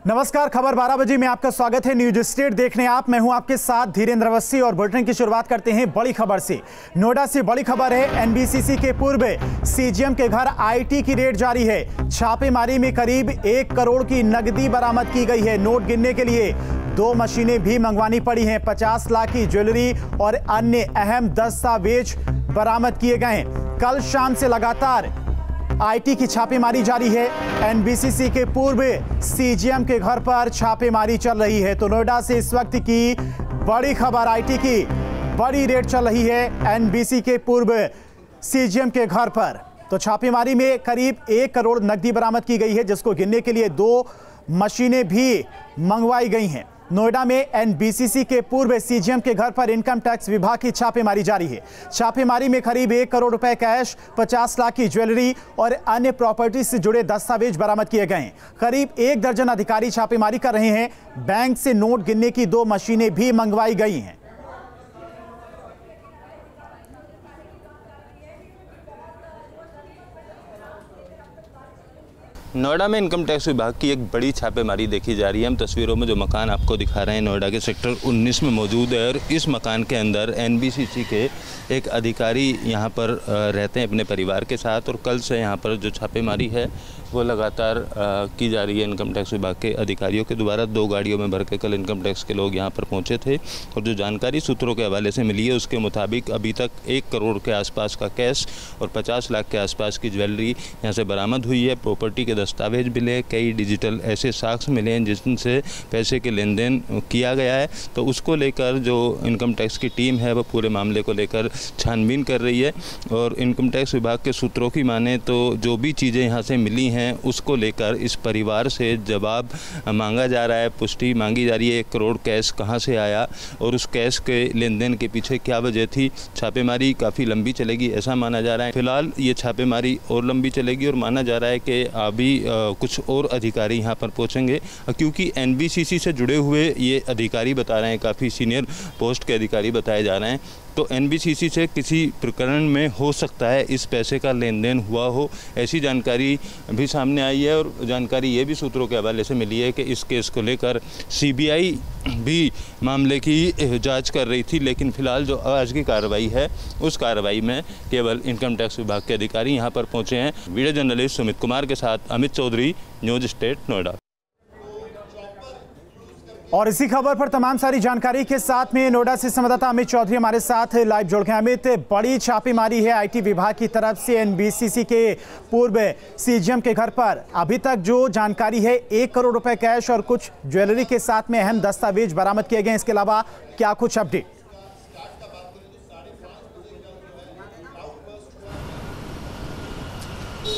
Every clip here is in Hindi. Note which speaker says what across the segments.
Speaker 1: नमस्कार, खबर 12 बजे में आपका स्वागत है। न्यूज स्टेट देखने आप, मैं हूं आपके साथ धीरेन्द्र अवस्थी और बुलेटिन की शुरुआत करते हैं बड़ी खबर से। नोएडा से बड़ी खबर है। एनबीसीसी के पूर्व सीजीएम के घर आईटी की रेड जारी है। छापेमारी में करीब 1 करोड़ की नकदी बरामद की गई है। नोट गिनने के लिए 2 मशीनें भी मंगवानी पड़ी हैं। 50 लाख की ज्वेलरी और अन्य अहम दस्तावेज बरामद किए गए हैं। कल शाम से लगातार आईटी की छापेमारी जारी है। एनबीसीसी के पूर्व सीजीएम के घर पर छापेमारी चल रही है। तो नोएडा से इस वक्त की बड़ी खबर, आईटी की बड़ी रेड चल रही है एनबीसी के पूर्व सीजीएम के घर पर। तो छापेमारी में करीब 1 करोड़ नकदी बरामद की गई है, जिसको गिनने के लिए 2 मशीनें भी मंगवाई गई हैं। नोएडा में एनबीसीसी के पूर्व सीजीएम के घर पर इनकम टैक्स विभाग की छापेमारी जारी है। छापेमारी में करीब 1 करोड़ रुपए कैश, 50 लाख की ज्वेलरी और अन्य प्रॉपर्टी से जुड़े दस्तावेज बरामद किए गए हैं। करीब 1 दर्जन अधिकारी छापेमारी कर रहे हैं। बैंक से नोट गिनने की 2 मशीनें भी मंगवाई गई हैं।
Speaker 2: नोएडा में इनकम टैक्स विभाग की एक बड़ी छापेमारी देखी जा रही है। हम तस्वीरों में जो मकान आपको दिखा रहे हैं नोएडा के सेक्टर 19 में मौजूद है और इस मकान के अंदर एनबीसीसी के एक अधिकारी यहां पर रहते हैं अपने परिवार के साथ। और कल से यहां पर जो छापेमारी है वो लगातार की जा रही है। इनकम टैक्स विभाग के अधिकारियों के द्वारा 2 गाड़ियों में भर के कल इनकम टैक्स के लोग यहाँ पर पहुँचे थे। और जो जानकारी सूत्रों के हवाले से मिली है उसके मुताबिक अभी तक 1 करोड़ के आसपास का कैश और 50 लाख के आसपास की ज्वेलरी यहाँ से बरामद हुई है। प्रॉपर्टी के दस्तावेज मिले, कई डिजिटल ऐसे साक्ष्य मिले हैं जिनसे पैसे के लेन देन किया गया है। तो उसको लेकर जो इनकम टैक्स की टीम है वो पूरे मामले को लेकर छानबीन कर रही है। और इनकम टैक्स विभाग के सूत्रों की माने तो जो भी चीज़ें यहाँ से मिली हैं उसको लेकर इस परिवार से जवाब मांगा जा रहा है, पुष्टि मांगी जा रही है। 1 करोड़ कैश कहाँ से आया और उस कैश के लेन देन के पीछे क्या वजह थी। छापेमारी काफ़ी लंबी चलेगी ऐसा माना जा रहा है। फिलहाल ये छापेमारी और लंबी चलेगी और माना जा रहा है कि अभी कुछ और अधिकारी यहाँ पर पहुँचेंगे, क्योंकि एनबीसीसी से जुड़े हुए ये अधिकारी बता रहे हैं, काफ़ी सीनियर पोस्ट के अधिकारी बताए जा रहे हैं। तो एनबीसीसी से किसी प्रकरण में हो सकता है इस पैसे का लेन देन हुआ हो, ऐसी जानकारी भी सामने आई है। और जानकारी ये भी सूत्रों के हवाले से मिली है कि इस केस को लेकर सीबीआई भी मामले की जांच कर रही थी। लेकिन फिलहाल जो आज की कार्रवाई है उस कार्रवाई में केवल इनकम टैक्स विभाग के अधिकारी यहाँ पर पहुँचे हैं। वीडियो जर्नलिस्ट सुमित कुमार के साथ अमित चौधरी, न्यूज स्टेट नोएडा।
Speaker 1: और इसी खबर पर तमाम सारी जानकारी के साथ में नोएडा से संवाददाता अमित चौधरी हमारे साथ लाइव जुड़ गए। अमित, बड़ी छापेमारी है आईटी विभाग की तरफ से एनबीसीसी के पूर्व सीजीएम के घर पर। अभी तक जो जानकारी है 1 करोड़ रुपए कैश और कुछ ज्वेलरी के साथ में अहम दस्तावेज बरामद किए गए। इसके अलावा क्या कुछ अपडेट?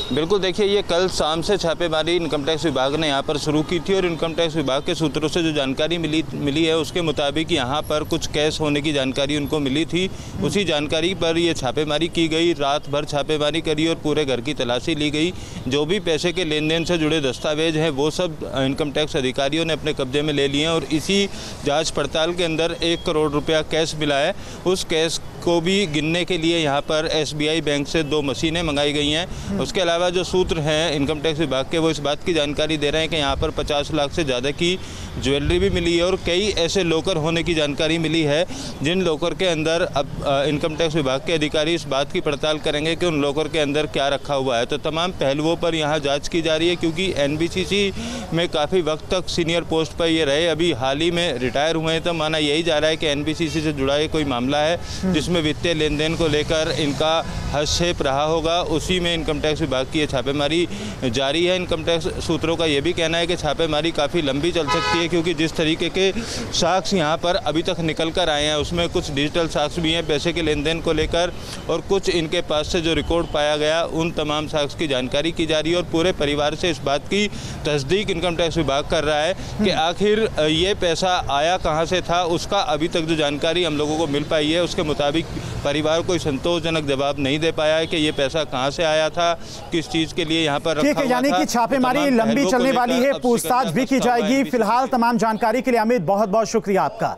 Speaker 2: बिल्कुल, देखिए ये कल शाम से छापेमारी इनकम टैक्स विभाग ने यहाँ पर शुरू की थी। और इनकम टैक्स विभाग के सूत्रों से जो जानकारी मिली है उसके मुताबिक यहाँ पर कुछ कैश होने की जानकारी उनको मिली थी। उसी जानकारी पर ये छापेमारी की गई। रात भर छापेमारी करी और पूरे घर की तलाशी ली गई। जो भी पैसे के लेन देन से जुड़े दस्तावेज हैं वो सब इनकम टैक्स अधिकारियों ने अपने कब्जे में ले लिए हैं। और इसी जाँच पड़ताल के अंदर 1 करोड़ रुपया कैश मिला है। उस कैश को भी गिनने के लिए यहाँ पर एसबीआई बैंक से 2 मशीनें मंगाई गई हैं। उसके अलावा जो सूत्र हैं इनकम टैक्स विभाग के वो इस बात की जानकारी दे रहे हैं कि यहाँ पर 50 लाख से ज़्यादा की ज्वेलरी भी मिली है। और कई ऐसे लॉकर होने की जानकारी मिली है जिन लॉकर के अंदर अब इनकम टैक्स विभाग के अधिकारी इस बात की पड़ताल करेंगे कि उन लॉकर के अंदर क्या रखा हुआ है। तो तमाम पहलुओं पर यहाँ जाँच की जा रही है, क्योंकि एनबीसीसी में काफ़ी वक्त तक सीनियर पोस्ट पर ये रहे, अभी हाल ही में रिटायर हुए हैं। तो माना यही जा रहा है कि एनबीसीसी से जुड़ा कोई मामला है जिसमें वित्तीय लेन देन को लेकर इनका हस्तक्षेप रहा होगा। उसी में इनकम टैक्स विभाग की छापेमारी जारी है। इनकम टैक्स सूत्रों का यह भी कहना है कि छापेमारी काफ़ी लंबी चल सकती है, क्योंकि जिस तरीके के साक्ष्य यहाँ पर अभी तक निकल कर आए हैं उसमें कुछ डिजिटल साक्ष्य भी हैं पैसे के लेन देन को लेकर, और कुछ इनके पास से जो रिकॉर्ड पाया गया उन तमाम साक्ष्य की जानकारी की जा रही है। और पूरे परिवार से इस बात की तस्दीक इनकम टैक्स विभाग कर रहा है कि आखिर ये पैसा आया कहाँ से था। उसका अभी तक जो जानकारी हम लोगों को मिल पाई है उसके मुताबिक परिवार कोई संतोषजनक जवाब नहीं दे पाया है कि ये पैसा कहाँ से आया था, किस चीज़ के लिए यहाँ पर रखा हुआ था।
Speaker 1: यानी कि छापेमारी लंबी चलने वाली है, पूछताछ भी की जाएगी। फिलहाल तमाम जानकारी के लिए अमित बहुत बहुत शुक्रिया आपका।